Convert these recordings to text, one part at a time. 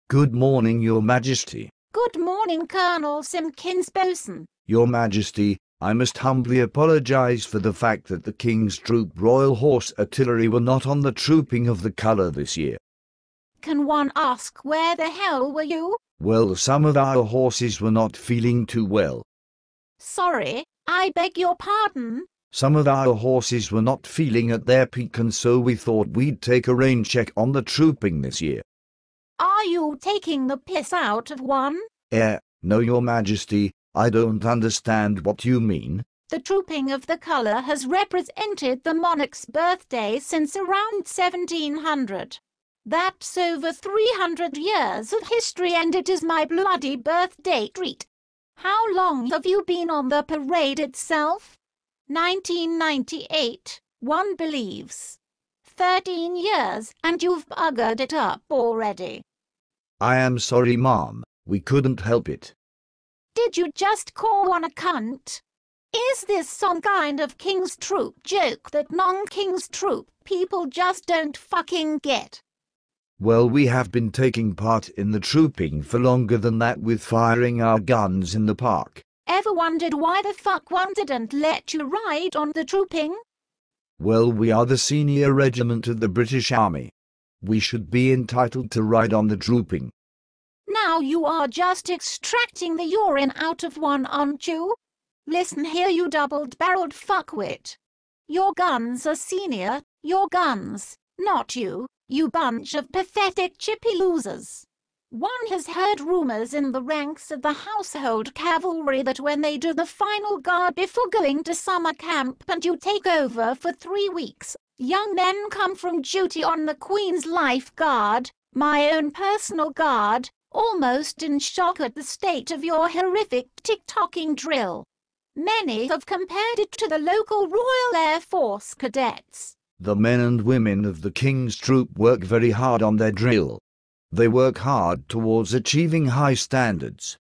Good morning, Your Majesty. Good morning, Colonel Simpkins Bosun. Your Majesty, I must humbly apologize for the fact that the King's Troop Royal Horse Artillery were not on the trooping of the colour this year. Can one ask where the hell were you? Well, some of our horses were not feeling too well. Sorry, I beg your pardon. Some of our horses were not feeling at their peak, and so we thought we'd take a rain check on the trooping this year. Are you taking the piss out of one? No, Your Majesty, I don't understand what you mean. The trooping of the colour has represented the monarch's birthday since around 1700. That's over 300 years of history, and it is my bloody birthday treat. How long have you been on the parade itself? 1998, one believes. 13 years, and you've buggered it up already. I am sorry, ma'am. We couldn't help it. Did you just call one a cunt? Is this some kind of King's Troop joke that non-King's Troop people just don't fucking get? Well, we have been taking part in the trooping for longer than that, with firing our guns in the park. Ever wondered why the fuck one didn't let you ride on the trooping? Well, we are the senior regiment of the British Army. We should be entitled to ride on the trooping. Now you are just extracting the urine out of one, aren't you? Listen here, you double-barreled fuckwit. Your guns are senior, your guns, not you, you bunch of pathetic chippy losers. One has heard rumours in the ranks of the household cavalry that when they do the final guard before going to summer camp and you take over for 3 weeks, young men come from duty on the Queen's Life Guard, my own personal guard, almost in shock at the state of your horrific tick-tocking drill. Many have compared it to the local Royal Air Force cadets. The men and women of the King's Troop work very hard on their drill. They work hard towards achieving high standards.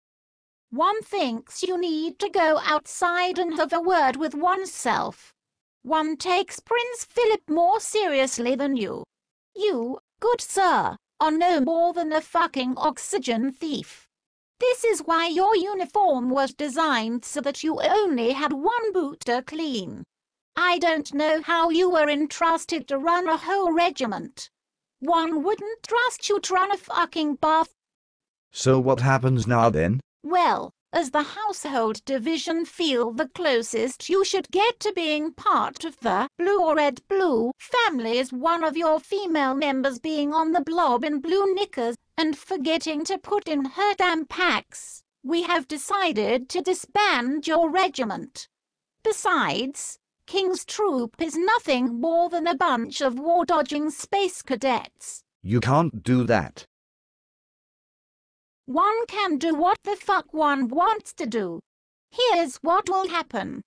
One thinks you need to go outside and have a word with oneself. One takes Prince Philip more seriously than you. You, good sir, are no more than a fucking oxygen thief. This is why your uniform was designed so that you only had one boot to clean. I don't know how you were entrusted to run a whole regiment. One wouldn't trust you to run a fucking bath. So what happens now then? Well, as the household division feel the closest you should get to being part of the blue or red blue family is one of your female members being on the blob in blue knickers and forgetting to put in her damn packs. We have decided to disband your regiment. Besides, King's Troop is nothing more than a bunch of war-dodging space cadets. You can't do that. One can do what the fuck one wants to do. Here's what will happen.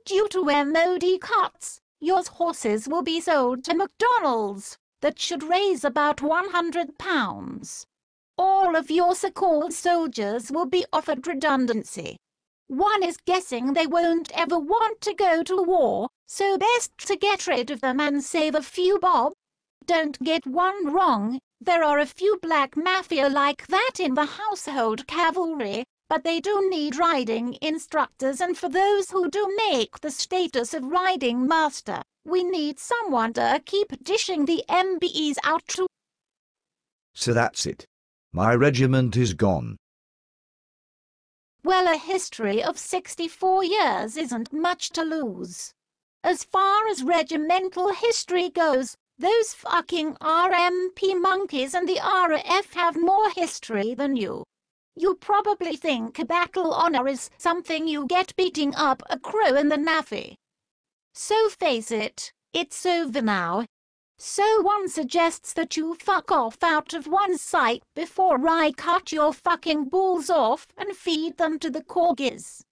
Due to MOD cuts, your horses will be sold to McDonald's. That should raise about £100. All of your so-called soldiers will be offered redundancy. One is guessing they won't ever want to go to war, so best to get rid of them and save a few bob. Don't get one wrong, there are a few black mafia like that in the household cavalry, but they do need riding instructors, and for those who do make the status of riding master, we need someone to keep dishing the MBEs out to. So that's it. My regiment is gone. Well, a history of 64 years isn't much to lose. As far as regimental history goes, those fucking RMP monkeys and the RAF have more history than you. You probably think battle honor is something you get beating up a crow in the Navy. So face it, it's over now. So one suggests that you fuck off out of one's sight before I cut your fucking balls off and feed them to the corgis.